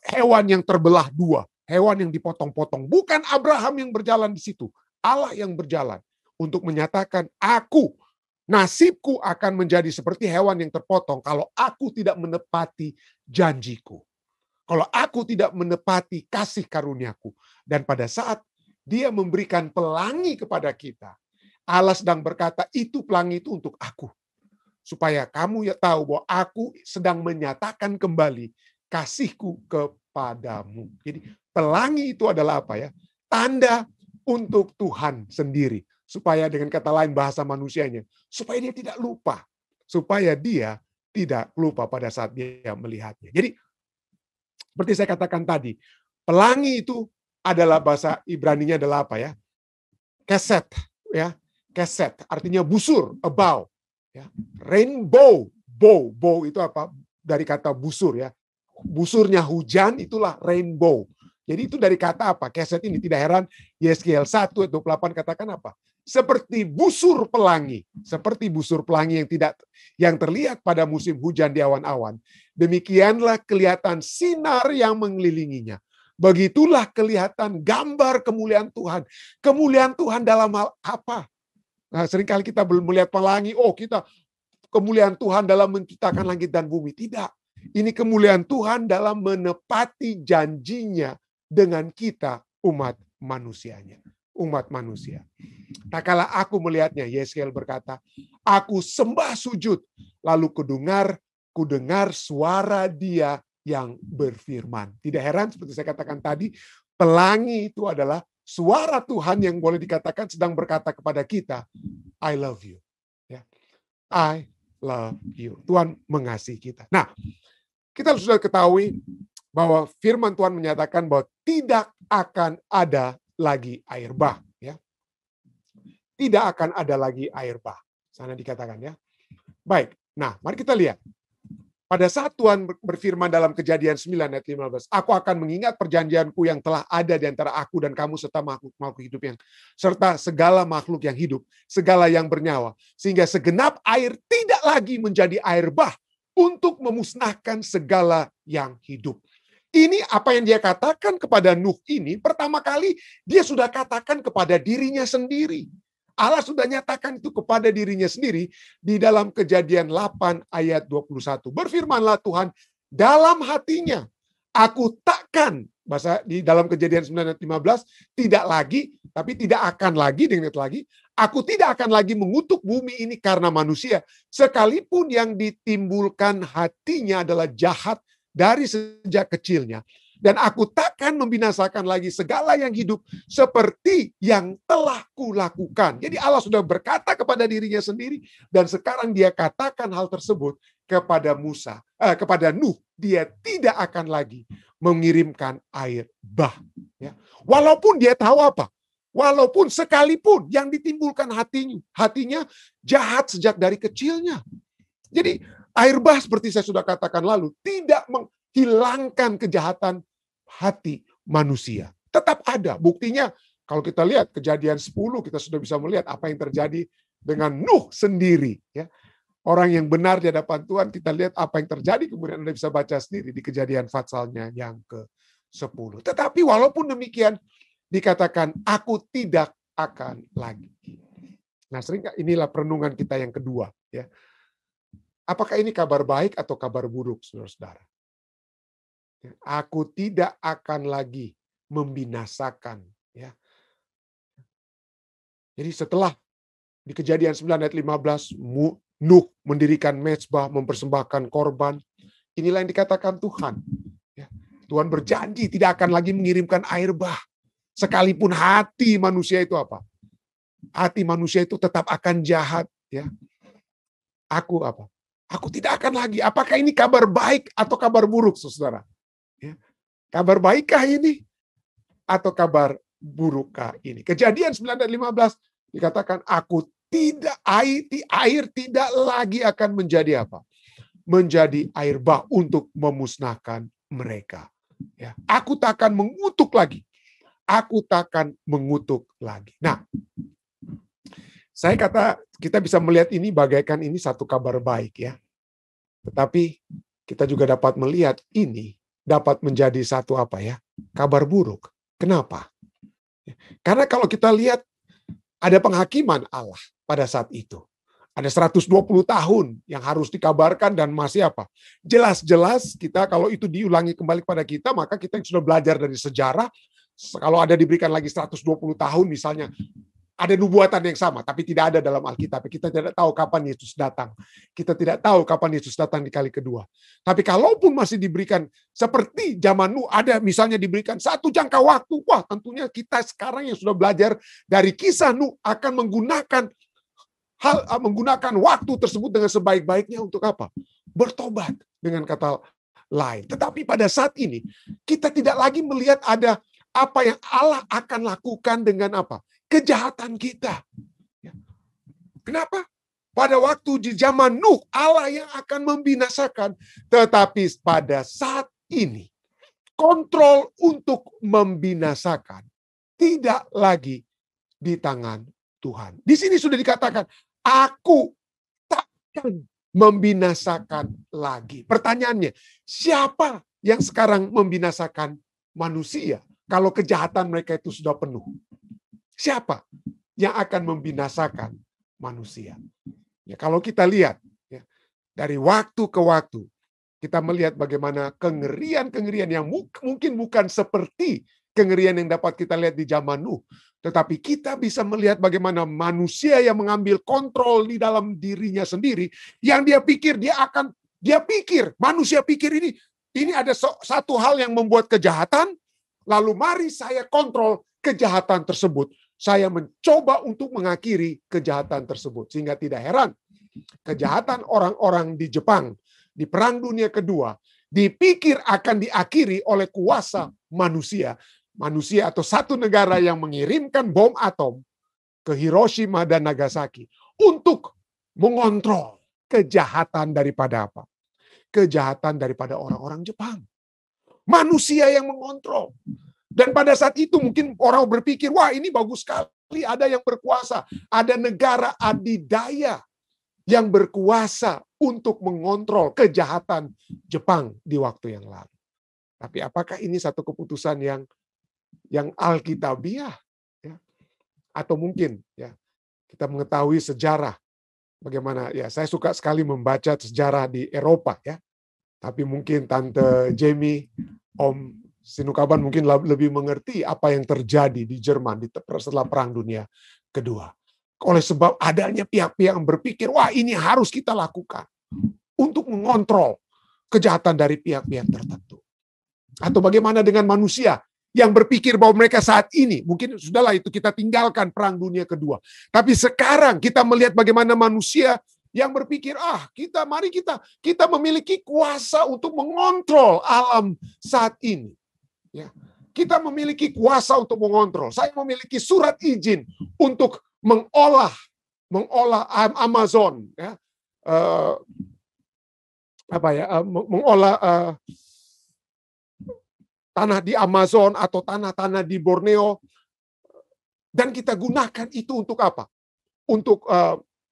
Hewan yang terbelah dua, hewan yang dipotong-potong. Bukan Abraham yang berjalan di situ, Allah yang berjalan untuk menyatakan, nasibku akan menjadi seperti hewan yang terpotong kalau aku tidak menepati janjiku. Kalau aku tidak menepati kasih karuniaku. Dan pada saat dia memberikan pelangi kepada kita, Allah sedang berkata, itu pelangi itu untuk aku. Supaya kamu tahu bahwa aku sedang menyatakan kembali kasihku kepadamu. Jadi pelangi itu adalah apa ya? Tanda untuk Tuhan sendiri. Supaya dengan kata lain bahasa manusianya, supaya dia tidak lupa. Supaya dia tidak lupa pada saat dia melihatnya. Jadi seperti saya katakan tadi, pelangi itu adalah bahasa Ibraninya adalah apa ya? Keset, ya. Keset artinya busur, a bow, ya. Rainbow, bow itu apa? Dari kata busur ya. Busurnya hujan itulah rainbow. Jadi itu dari kata apa? Keset ini tidak heran Yeskiel 1:28 katakan apa? Seperti busur pelangi yang terlihat pada musim hujan di awan-awan. Demikianlah kelihatan sinar yang mengelilinginya. Begitulah kelihatan gambar kemuliaan Tuhan. Kemuliaan Tuhan dalam hal apa? Nah, seringkali kita belum melihat pelangi, kita kemuliaan Tuhan dalam menciptakan langit dan bumi. Tidak. Ini kemuliaan Tuhan dalam menepati janjinya dengan kita umat manusianya. Umat manusia. Tak kala aku melihatnya, Yeskiel berkata, aku sembah sujud, lalu kudengar suara dia yang berfirman. Tidak heran seperti saya katakan tadi, pelangi itu adalah suara Tuhan yang boleh dikatakan sedang berkata kepada kita, I love you. Ya. I love you. Tuhan mengasihi kita. Nah, kita sudah ketahui bahwa firman Tuhan menyatakan bahwa tidak akan ada lagi air bah, ya. Tidak akan ada lagi air bah. Sana dikatakan ya. Baik. Nah, mari kita lihat. Pada saat Tuhan berfirman dalam Kejadian 9:15, aku akan mengingat perjanjianku yang telah ada di antara aku dan kamu serta makhluk hidup serta segala makhluk yang hidup, segala yang bernyawa, sehingga segenap air tidak lagi menjadi air bah untuk memusnahkan segala yang hidup. Ini apa yang dia katakan kepada Nuh ini, pertama kali dia sudah katakan kepada dirinya sendiri. Allah sudah nyatakan itu kepada dirinya sendiri di dalam Kejadian 8 ayat 21. Berfirmanlah Tuhan dalam hatinya, aku takkan, bahasa di dalam Kejadian 9 ayat 15, tidak lagi, tapi tidak akan lagi, dengan lagi, aku tidak akan lagi mengutuk bumi ini karena manusia, sekalipun yang ditimbulkan hatinya adalah jahat dari sejak kecilnya. Dan aku takkan membinasakan lagi segala yang hidup seperti yang telah kulakukan. Jadi Allah sudah berkata kepada dirinya sendiri, dan sekarang dia katakan hal tersebut kepada kepada Nuh. Dia tidak akan lagi mengirimkan air bah. Ya. Walaupun dia tahu apa? Walaupun sekalipun yang ditimbulkan hatinya jahat sejak dari kecilnya. Jadi air bah seperti saya sudah katakan lalu tidak menghilangkan kejahatan hati manusia. Tetap ada. Buktinya kalau kita lihat Kejadian 10 kita sudah bisa melihat apa yang terjadi dengan Nuh sendiri. Ya. Orang yang benar di hadapan Tuhan, kita lihat apa yang terjadi, kemudian Anda bisa baca sendiri di Kejadian pasalnya yang ke-10. Tetapi walaupun demikian, dikatakan, aku tidak akan lagi. Nah, sering inilah perenungan kita yang kedua. Ya. Apakah ini kabar baik atau kabar buruk, saudara-saudara? Aku tidak akan lagi membinasakan. Ya. Jadi setelah di Kejadian 9 ayat 15, Nuh mendirikan mezbah, mempersembahkan korban. Inilah yang dikatakan Tuhan. Ya. Tuhan berjanji tidak akan lagi mengirimkan air bah. Sekalipun hati manusia itu apa? Hati manusia itu tetap akan jahat. Ya. Aku apa? Aku tidak akan lagi. Apakah ini kabar baik atau kabar buruk, saudara? Ya. Kabar baikkah ini? Atau kabar burukkah ini? Kejadian 9 dan 15 dikatakan, aku tidak, air tidak lagi akan menjadi apa? Menjadi air bah untuk memusnahkan mereka. Ya. Aku tak akan mengutuk lagi. Aku takkan mengutuk lagi. Nah, saya kata kita bisa melihat ini bagaikan ini satu kabar baik ya. Tetapi kita juga dapat melihat ini dapat menjadi satu apa ya? Kabar buruk. Kenapa? Karena kalau kita lihat ada penghakiman Allah pada saat itu. Ada 120 tahun yang harus dikabarkan dan masih apa? Jelas-jelas kita kalau itu diulangi kembali kepada kita, maka kita yang sudah belajar dari sejarah, kalau ada diberikan lagi 120 tahun misalnya, ada nubuatan yang sama, tapi tidak ada dalam Alkitab. Kita tidak tahu kapan Yesus datang. Kita tidak tahu kapan Yesus datang di kali kedua. Tapi kalaupun masih diberikan seperti zaman Nuh, ada misalnya diberikan satu jangka waktu, wah tentunya kita sekarang yang sudah belajar dari kisah Nuh akan menggunakan waktu tersebut dengan sebaik-baiknya untuk apa? Bertobat dengan kata lain. Tetapi pada saat ini, kita tidak lagi melihat ada apa yang Allah akan lakukan dengan apa? Kejahatan kita. Kenapa? Pada waktu di zaman Nuh, Allah yang akan membinasakan. Tetapi pada saat ini, kontrol untuk membinasakan tidak lagi di tangan Tuhan. Di sini sudah dikatakan, aku takkan membinasakan lagi. Pertanyaannya, siapa yang sekarang membinasakan manusia? Kalau kejahatan mereka itu sudah penuh. Siapa yang akan membinasakan manusia? Ya, kalau kita lihat ya, dari waktu ke waktu, kita melihat bagaimana kengerian-kengerian yang mungkin bukan seperti kengerian yang dapat kita lihat di zaman Nuh. Tetapi kita bisa melihat bagaimana manusia yang mengambil kontrol di dalam dirinya sendiri, yang dia pikir manusia pikir ini ada satu hal yang membuat kejahatan, lalu mari saya kontrol kejahatan tersebut. Saya mencoba untuk mengakhiri kejahatan tersebut. Sehingga tidak heran, kejahatan orang-orang di Jepang di Perang Dunia Kedua dipikir akan diakhiri oleh kuasa manusia. Manusia atau satu negara yang mengirimkan bom atom ke Hiroshima dan Nagasaki untuk mengontrol kejahatan daripada apa? Kejahatan daripada orang-orang Jepang. Manusia yang mengontrol. Dan pada saat itu mungkin orang berpikir, wah ini bagus sekali, ada yang berkuasa. Ada negara adidaya yang berkuasa untuk mengontrol kejahatan Jepang di waktu yang lalu. Tapi apakah ini satu keputusan yang alkitabiah? Ya? Atau mungkin ya kita mengetahui sejarah. Bagaimana ya, saya suka sekali membaca sejarah di Eropa ya. Tapi mungkin Tante Jamie, Om Sinukaban mungkin lebih mengerti apa yang terjadi di Jerman setelah Perang Dunia Kedua. Oleh sebab adanya pihak-pihak yang berpikir, wah ini harus kita lakukan untuk mengontrol kejahatan dari pihak-pihak tertentu. Atau bagaimana dengan manusia yang berpikir bahwa mereka saat ini, mungkin sudahlah itu kita tinggalkan Perang Dunia Kedua. Tapi sekarang kita melihat bagaimana manusia yang berpikir, mari kita memiliki kuasa untuk mengontrol alam saat ini. Ya. Kita memiliki kuasa untuk mengontrol. Saya memiliki surat izin untuk mengolah Amazon, ya, mengolah tanah di Amazon atau tanah-tanah di Borneo, dan kita gunakan itu untuk apa? Untuk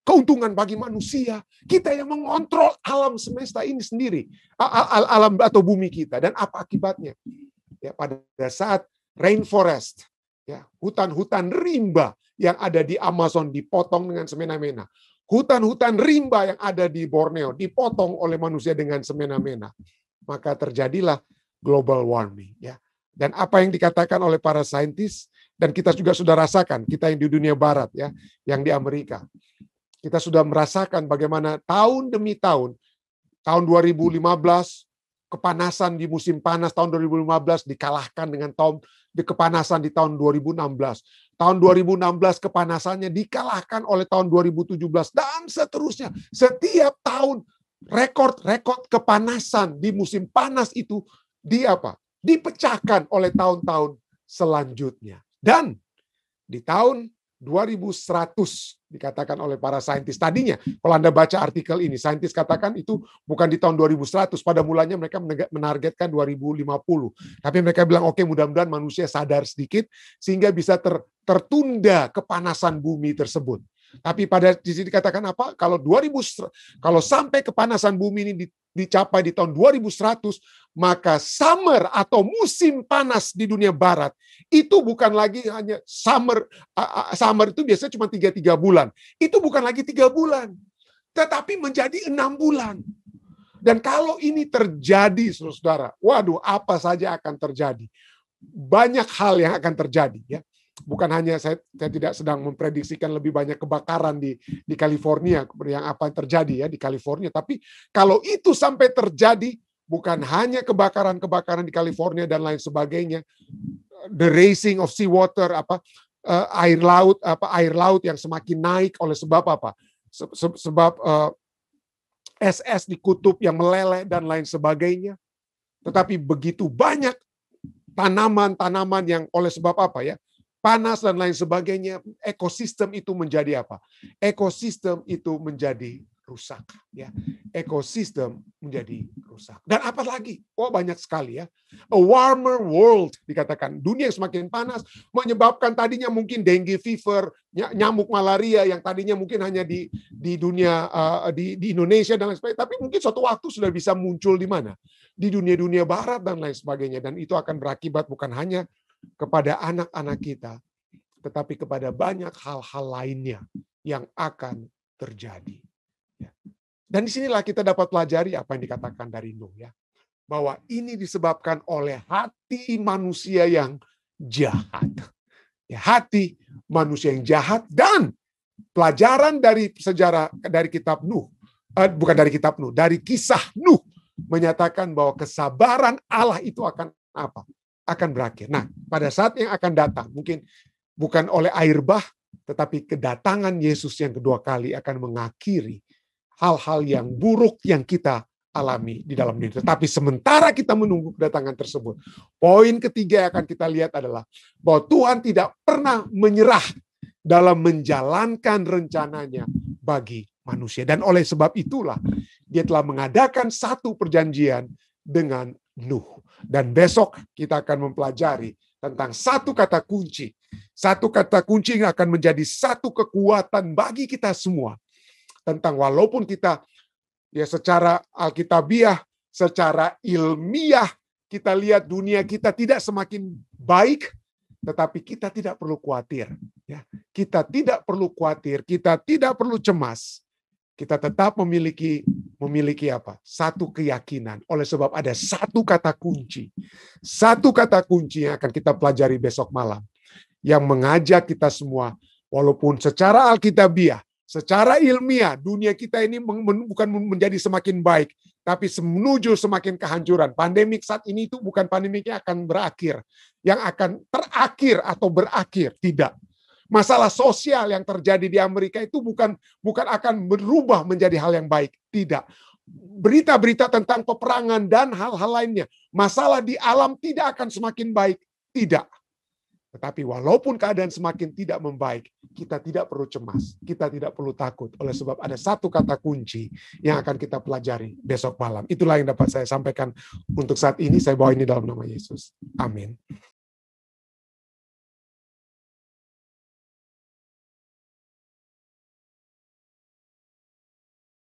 keuntungan bagi manusia. Kita yang mengontrol alam semesta ini sendiri, alam atau bumi kita. Dan apa akibatnya? Ya, pada saat rainforest, ya, hutan-hutan rimba yang ada di Amazon dipotong dengan semena-mena. Hutan-hutan rimba yang ada di Borneo dipotong oleh manusia dengan semena-mena. Maka terjadilah global warming. Ya. Dan apa yang dikatakan oleh para saintis, dan kita juga sudah rasakan, kita yang di dunia barat, ya, yang di Amerika. Kita sudah merasakan bagaimana tahun demi tahun 2015, kepanasan di musim panas tahun 2015 dikalahkan dengan kepanasan di tahun 2016. Tahun 2016 kepanasannya dikalahkan oleh tahun 2017 dan seterusnya. Setiap tahun rekor kepanasan di musim panas itu dipecahkan oleh tahun-tahun selanjutnya. Dan di tahun 2100 dikatakan oleh para saintis. Tadinya, kalau Anda baca artikel ini, saintis katakan itu bukan di tahun 2100. Pada mulanya mereka menargetkan 2050. Tapi mereka bilang, oke, mudah-mudahan manusia sadar sedikit sehingga bisa tertunda kepanasan bumi tersebut. Tapi di sini dikatakan apa? Kalau sampai kepanasan bumi ini dicapai di tahun 2100, maka summer atau musim panas di dunia barat itu bukan lagi hanya summer itu biasanya cuma 3 bulan. Itu bukan lagi 3 bulan, tetapi menjadi 6 bulan. Dan kalau ini terjadi, saudara, waduh, apa saja akan terjadi. Banyak hal yang akan terjadi, ya. Bukan hanya saya tidak sedang memprediksikan lebih banyak kebakaran di California yang apa yang terjadi, ya, di California, tapi kalau itu sampai terjadi, bukan hanya kebakaran di California dan lain sebagainya, the raising of sea water, air laut yang semakin naik oleh sebab apa? Sebab es di kutub yang meleleh dan lain sebagainya. Tetapi begitu banyak tanaman-tanaman yang oleh sebab apa, ya? Panas dan lain sebagainya, ekosistem itu menjadi apa? Ekosistem itu menjadi rusak, ya. Ekosistem menjadi rusak. Dan apa lagi? Oh, banyak sekali, ya. A warmer world dikatakan. Dunia yang semakin panas menyebabkan tadinya mungkin dengue fever, nyamuk malaria yang tadinya mungkin hanya di dunia di Indonesia dan lain sebagainya, tapi mungkin suatu waktu sudah bisa muncul di mana? Di dunia barat dan lain sebagainya. Dan itu akan berakibat bukan hanya kepada anak-anak kita, tetapi kepada banyak hal-hal lainnya yang akan terjadi. Dan disinilah kita dapat pelajari apa yang dikatakan dari Nuh, ya, bahwa ini disebabkan oleh hati manusia yang jahat, ya, hati manusia yang jahat. Dan pelajaran dari sejarah, dari kitab Nuh, dari kisah Nuh menyatakan bahwa kesabaran Allah itu akan apa? Akan berakhir. Nah, pada saat yang akan datang, mungkin bukan oleh air bah, tetapi kedatangan Yesus yang kedua kali akan mengakhiri hal-hal yang buruk yang kita alami di dalam diri. Tetapi sementara kita menunggu kedatangan tersebut, poin ketiga yang akan kita lihat adalah bahwa Tuhan tidak pernah menyerah dalam menjalankan rencananya bagi manusia. Dan oleh sebab itulah Dia telah mengadakan satu perjanjian dengan Nuh. Dan besok kita akan mempelajari tentang satu kata kunci. Satu kata kunci yang akan menjadi satu kekuatan bagi kita semua. Tentang walaupun kita, ya, secara alkitabiah, secara ilmiah, kita lihat dunia kita tidak semakin baik, tetapi kita tidak perlu khawatir. Ya. Kita tidak perlu khawatir, kita tidak perlu cemas. Kita tetap memiliki apa? Satu keyakinan. Oleh sebab ada satu kata kunci. Satu kata kunci yang akan kita pelajari besok malam. Yang mengajak kita semua, walaupun secara alkitabiah, secara ilmiah, dunia kita ini bukan menjadi semakin baik, tapi menuju semakin kehancuran. Pandemik saat ini itu bukan pandemik yang akan berakhir, yang akan terakhir atau berakhir. Tidak. Masalah sosial yang terjadi di Amerika itu bukan akan berubah menjadi hal yang baik. Tidak. Berita-berita tentang peperangan dan hal-hal lainnya. Masalah di alam tidak akan semakin baik. Tidak. Tetapi walaupun keadaan semakin tidak membaik, kita tidak perlu cemas, kita tidak perlu takut, oleh sebab ada satu kata kunci yang akan kita pelajari besok malam. Itulah yang dapat saya sampaikan untuk saat ini. Saya bawa ini dalam nama Yesus. Amin.